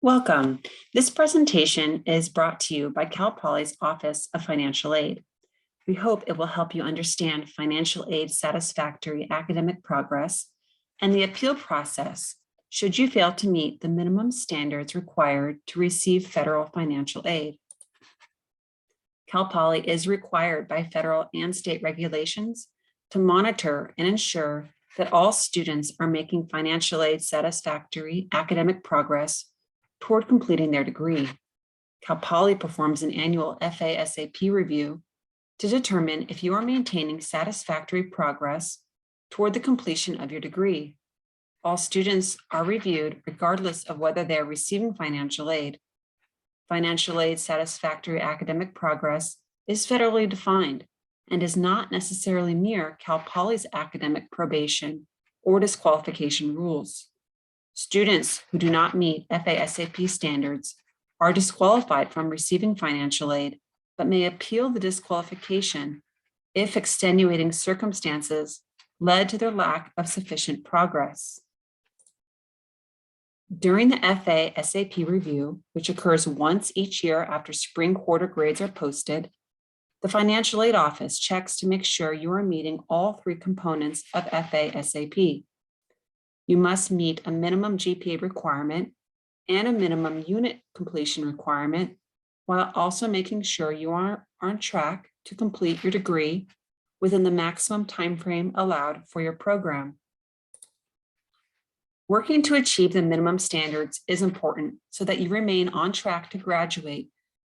Welcome. This presentation is brought to you by Cal Poly's Office of Financial Aid. We hope it will help you understand financial aid satisfactory academic progress and the appeal process should you fail to meet the minimum standards required to receive federal financial aid. Cal Poly is required by federal and state regulations to monitor and ensure that all students are making financial aid satisfactory academic progress toward completing their degree. Cal Poly performs an annual FASAP review to determine if you are maintaining satisfactory progress toward the completion of your degree. All students are reviewed regardless of whether they are receiving financial aid. Financial aid satisfactory academic progress is federally defined and does not necessarily mirror Cal Poly's academic probation or disqualification rules. Students who do not meet FASAP standards are disqualified from receiving financial aid, but may appeal the disqualification if extenuating circumstances led to their lack of sufficient progress. During the FASAP review, which occurs once each year after spring quarter grades are posted, the Financial Aid Office checks to make sure you are meeting all three components of FASAP. You must meet a minimum GPA requirement and a minimum unit completion requirement, while also making sure you are on track to complete your degree within the maximum timeframe allowed for your program. Working to achieve the minimum standards is important so that you remain on track to graduate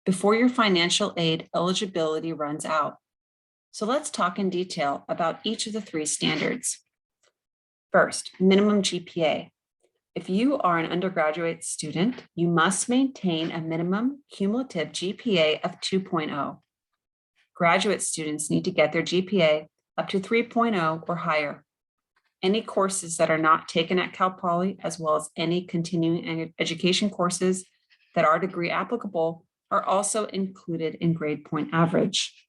before your financial aid eligibility runs out. So let's talk in detail about each of the three standards. First, minimum GPA. If you are an undergraduate student, you must maintain a minimum cumulative GPA of 2.0. Graduate students need to get their GPA up to 3.0 or higher. Any courses that are not taken at Cal Poly, as well as any continuing education courses that are degree applicable, are also included in grade point average.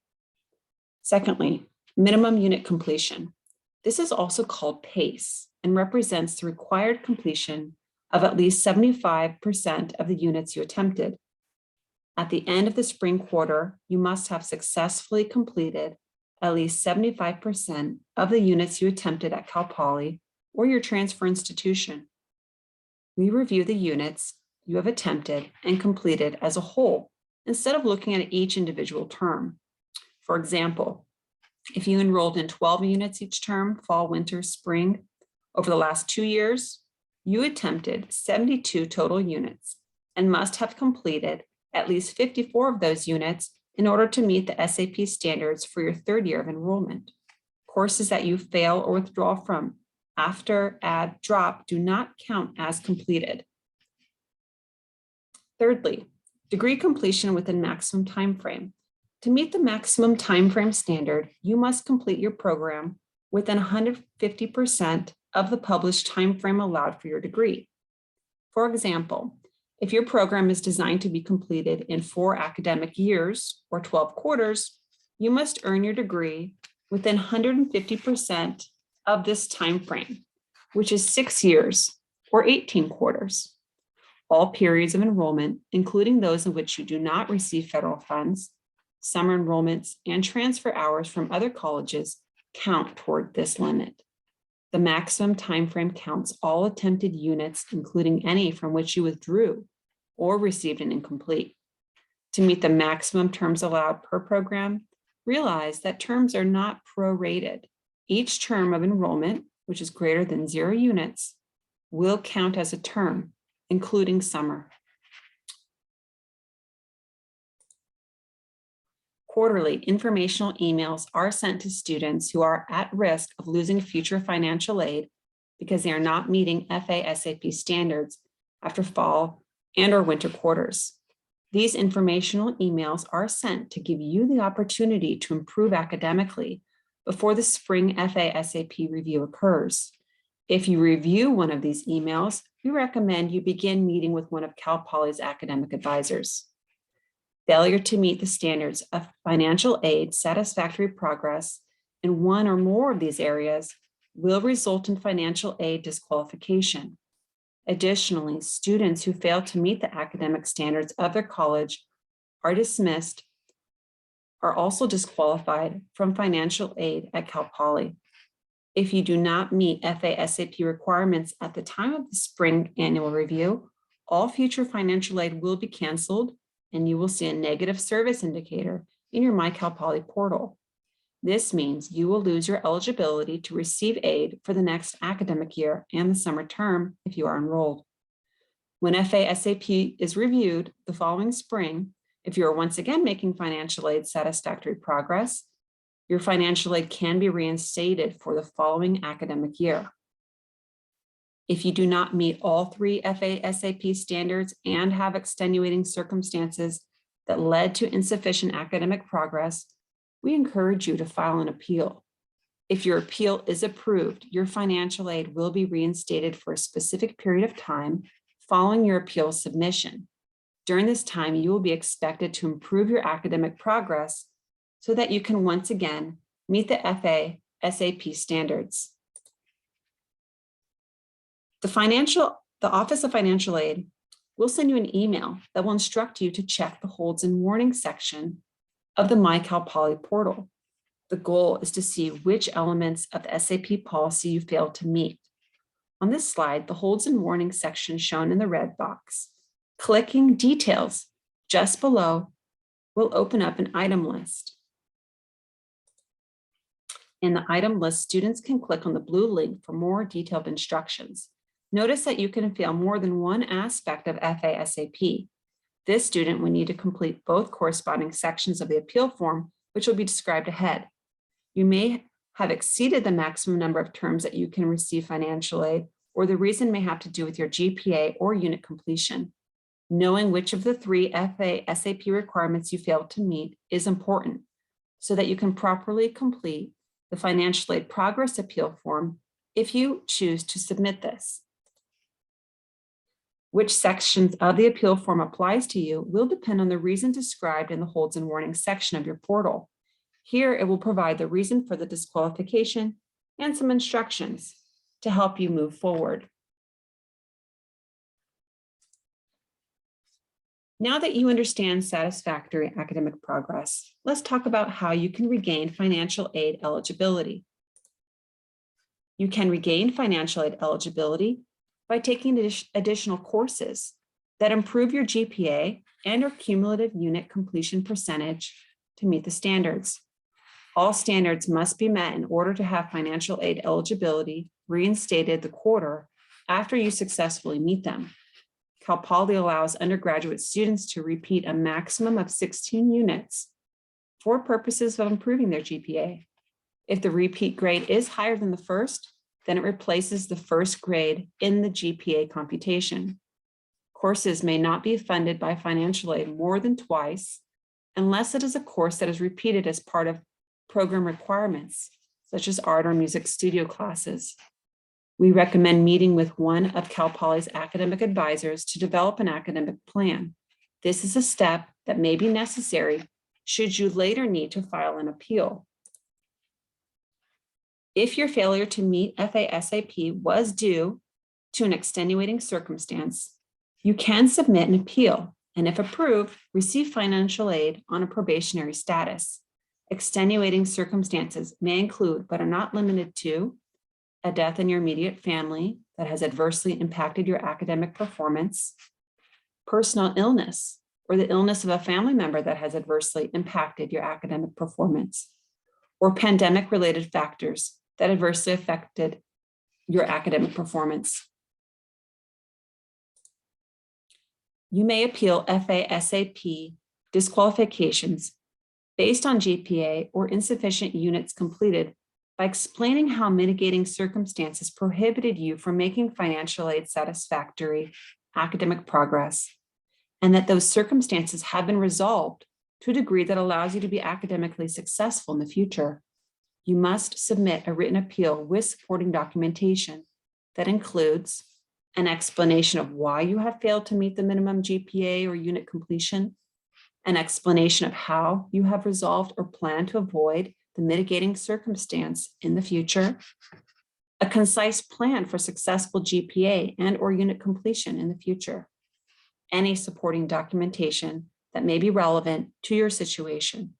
Secondly, minimum unit completion. This is also called PACE and represents the required completion of at least 75% of the units you attempted. At the end of the spring quarter, you must have successfully completed at least 75% of the units you attempted at Cal Poly or your transfer institution. We review the units you have attempted and completed as a whole instead of looking at each individual term. For example, if you enrolled in 12 units each term, fall, winter, spring, over the last 2 years, you attempted 72 total units and must have completed at least 54 of those units in order to meet the SAP standards for your third year of enrollment. Courses that you fail or withdraw from after add drop do not count as completed. Thirdly, degree completion within maximum time frame. To meet the maximum timeframe standard, you must complete your program within 150% of the published timeframe allowed for your degree. For example, if your program is designed to be completed in 4 academic years or 12 quarters, you must earn your degree within 150% of this timeframe, which is 6 years or 18 quarters. All periods of enrollment, including those in which you do not receive federal funds, summer enrollments, and transfer hours from other colleges count toward this limit. The maximum timeframe counts all attempted units, including any from which you withdrew or received an incomplete. To meet the maximum terms allowed per program, realize that terms are not prorated. Each term of enrollment, which is greater than 0 units, will count as a term, including summer. Quarterly informational emails are sent to students who are at risk of losing future financial aid because they are not meeting FASAP standards after fall and or winter quarters. These informational emails are sent to give you the opportunity to improve academically before the spring FASAP review occurs. If you review one of these emails, we recommend you begin meeting with one of Cal Poly's academic advisors. Failure to meet the standards of financial aid satisfactory progress in one or more of these areas will result in financial aid disqualification. Additionally, students who fail to meet the academic standards of their college are dismissed, are also disqualified from financial aid at Cal Poly. If you do not meet FASAP requirements at the time of the spring annual review, all future financial aid will be canceled and you will see a negative service indicator in your My Cal Poly portal. This means you will lose your eligibility to receive aid for the next academic year and the summer term if you are enrolled. When FASAP is reviewed the following spring, if you are once again making financial aid satisfactory progress, your financial aid can be reinstated for the following academic year. If you do not meet all 3 FASAP standards and have extenuating circumstances that led to insufficient academic progress, we encourage you to file an appeal. If your appeal is approved, your financial aid will be reinstated for a specific period of time following your appeal submission. During this time, you will be expected to improve your academic progress so that you can once again meet the FASAP standards. The Office of Financial Aid will send you an email that will instruct you to check the holds and warnings section of the My Cal Poly portal. The goal is to see which elements of the SAP policy you failed to meet. On this slide, the holds and warnings section shown in the red box. Clicking Details just below will open up an item list. In the item list, students can click on the blue link for more detailed instructions. Notice that you can fail more than one aspect of FASAP. This student will need to complete both corresponding sections of the appeal form, which will be described ahead. You may have exceeded the maximum number of terms that you can receive financial aid, or the reason may have to do with your GPA or unit completion. Knowing which of the 3 FASAP requirements you failed to meet is important so that you can properly complete the financial aid progress appeal form if you choose to submit this. Which sections of the appeal form applies to you will depend on the reason described in the holds and warnings section of your portal. Here, it will provide the reason for the disqualification and some instructions to help you move forward. Now that you understand satisfactory academic progress, let's talk about how you can regain financial aid eligibility. You can regain financial aid eligibility by taking additional courses that improve your GPA and your cumulative unit completion percentage to meet the standards. All standards must be met in order to have financial aid eligibility reinstated the quarter after you successfully meet them. Cal Poly allows undergraduate students to repeat a maximum of 16 units for purposes of improving their GPA. If the repeat grade is higher than the first, then it replaces the first grade in the GPA computation. Courses may not be funded by financial aid more than twice unless it is a course that is repeated as part of program requirements, such as art or music studio classes. We recommend meeting with one of Cal Poly's academic advisors to develop an academic plan. This is a step that may be necessary should you later need to file an appeal. If your failure to meet FASAP was due to an extenuating circumstance, you can submit an appeal, and if approved, receive financial aid on a probationary status. Extenuating circumstances may include, but are not limited to, a death in your immediate family that has adversely impacted your academic performance, personal illness, or the illness of a family member that has adversely impacted your academic performance, or pandemic-related factors that adversely affected your academic performance. You may appeal FASAP disqualifications based on GPA or insufficient units completed by explaining how mitigating circumstances prohibited you from making financial aid satisfactory academic progress, and that those circumstances have been resolved to a degree that allows you to be academically successful in the future. You must submit a written appeal with supporting documentation that includes an explanation of why you have failed to meet the minimum GPA or unit completion, an explanation of how you have resolved or plan to avoid the mitigating circumstance in the future, a concise plan for successful GPA and/or unit completion in the future, any supporting documentation that may be relevant to your situation,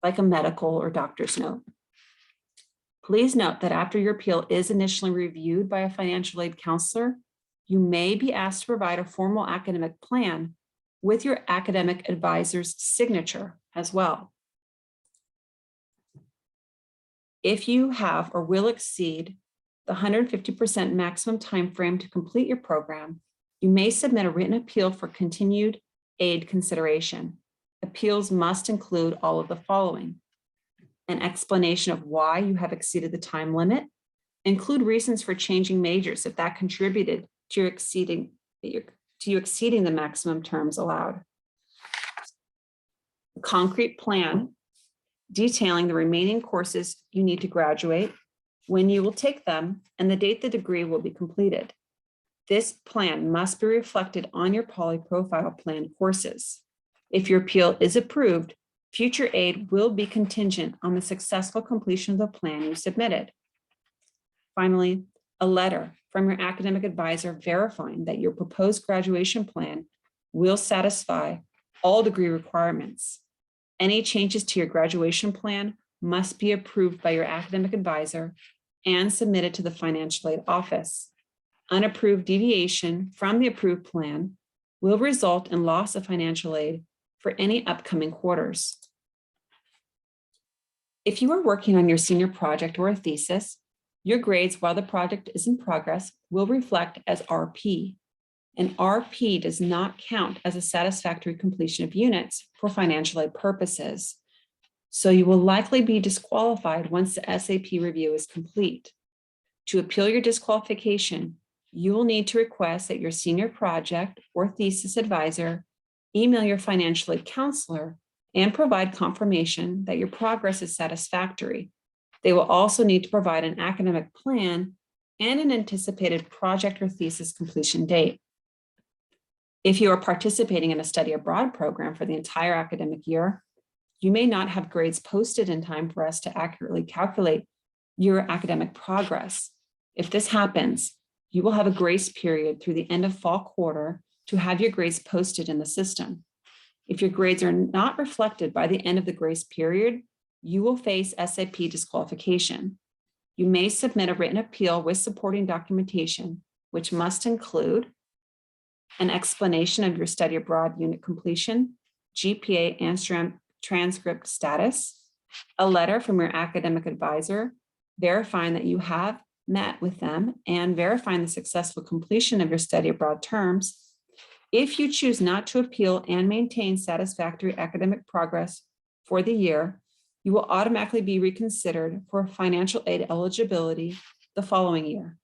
like a medical or doctor's note. Please note that after your appeal is initially reviewed by a financial aid counselor, you may be asked to provide a formal academic plan with your academic advisor's signature as well. If you have or will exceed the 150% maximum time frame to complete your program, you may submit a written appeal for continued aid consideration. Appeals must include all of the following: an explanation of why you have exceeded the time limit, include reasons for changing majors if that contributed to you exceeding the maximum terms allowed. A concrete plan detailing the remaining courses you need to graduate, when you will take them, and the date the degree will be completed. This plan must be reflected on your polyprofile plan courses. If your appeal is approved, future aid will be contingent on the successful completion of the plan you submitted. Finally, a letter from your academic advisor verifying that your proposed graduation plan will satisfy all degree requirements. Any changes to your graduation plan must be approved by your academic advisor and submitted to the financial aid office. Unapproved deviation from the approved plan will result in loss of financial aid for any upcoming quarters. If you are working on your senior project or a thesis, your grades while the project is in progress will reflect as RP. And RP does not count as a satisfactory completion of units for financial aid purposes. So you will likely be disqualified once the SAP review is complete. To appeal your disqualification, you will need to request that your senior project or thesis advisor email your financial aid counselor and provide confirmation that your progress is satisfactory. They will also need to provide an academic plan and an anticipated project or thesis completion date. If you are participating in a study abroad program for the entire academic year, you may not have grades posted in time for us to accurately calculate your academic progress. If this happens, you will have a grace period through the end of fall quarter to have your grades posted in the system. If your grades are not reflected by the end of the grace period, you will face SAP disqualification. You may submit a written appeal with supporting documentation, which must include an explanation of your study abroad unit completion, GPA and transcript status, a letter from your academic advisor verifying that you have met with them and verifying the successful completion of your study abroad terms. If you choose not to appeal and maintain satisfactory academic progress for the year, you will automatically be reconsidered for financial aid eligibility the following year.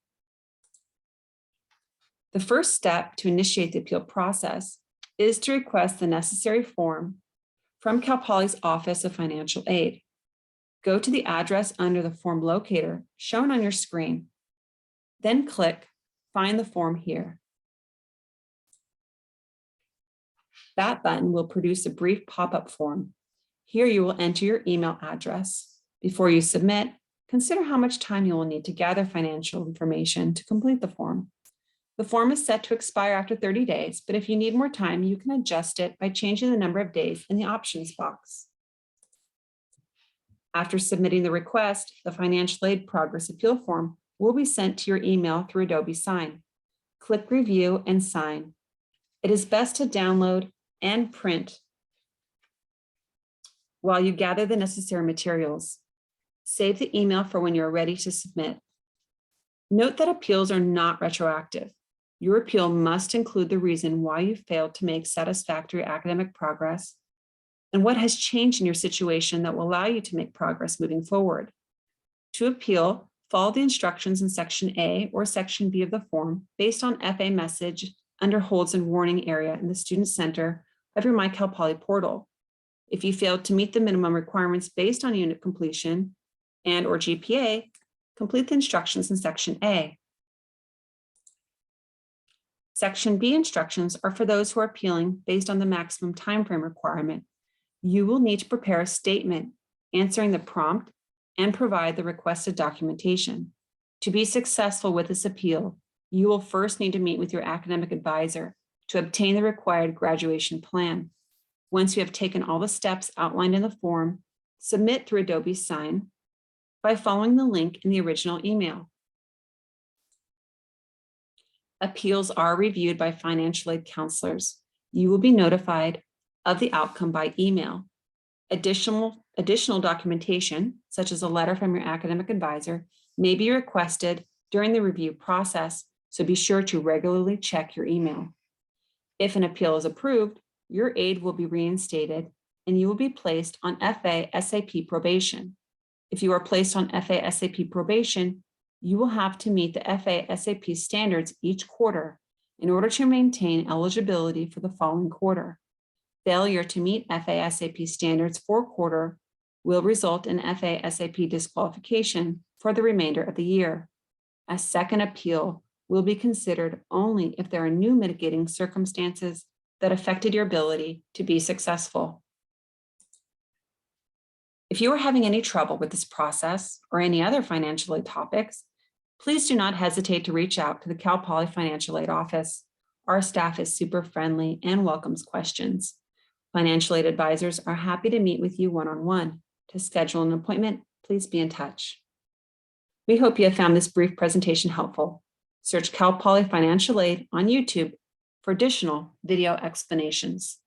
The first step to initiate the appeal process is to request the necessary form from Cal Poly's Office of Financial Aid. Go to the address under the form locator shown on your screen. Then click Find the form here. That button will produce a brief pop-up form. Here you will enter your email address. Before you submit, consider how much time you will need to gather financial information to complete the form. The form is set to expire after 30 days, but if you need more time, you can adjust it by changing the number of days in the options box. After submitting the request, the financial aid progress appeal form will be sent to your email through Adobe Sign. Click Review and Sign. It is best to download and print while you gather the necessary materials. Save the email for when you're ready to submit. Note that appeals are not retroactive. Your appeal must include the reason why you failed to make satisfactory academic progress and what has changed in your situation that will allow you to make progress moving forward. To appeal, follow the instructions in Section A or Section B of the form based on FA message under Holds and Warning area in the Student Center of your MyCalPoly portal. If you failed to meet the minimum requirements based on unit completion and or GPA, complete the instructions in Section A. Section B instructions are for those who are appealing based on the maximum timeframe requirement. You will need to prepare a statement answering the prompt and provide the requested documentation. To be successful with this appeal, you will first need to meet with your academic advisor to obtain the required graduation plan. Once you have taken all the steps outlined in the form, submit through Adobe Sign by following the link in the original email. Appeals are reviewed by financial aid counselors. You will be notified of the outcome by email. Additional documentation, such as a letter from your academic advisor, may be requested during the review process, so be sure to regularly check your email. If an appeal is approved, your aid will be reinstated and you will be placed on FASAP probation. If you are placed on FASAP probation, you will have to meet the FASAP standards each quarter in order to maintain eligibility for the following quarter. Failure to meet FASAP standards for a quarter will result in FASAP disqualification for the remainder of the year. A second appeal will be considered only if there are new mitigating circumstances that affected your ability to be successful. If you are having any trouble with this process or any other financial aid topics, please do not hesitate to reach out to the Cal Poly Financial Aid Office. Our staff is super friendly and welcomes questions. Financial aid advisors are happy to meet with you one-on-one. To schedule an appointment, please be in touch. We hope you have found this brief presentation helpful. Search Cal Poly Financial Aid on YouTube for additional video explanations.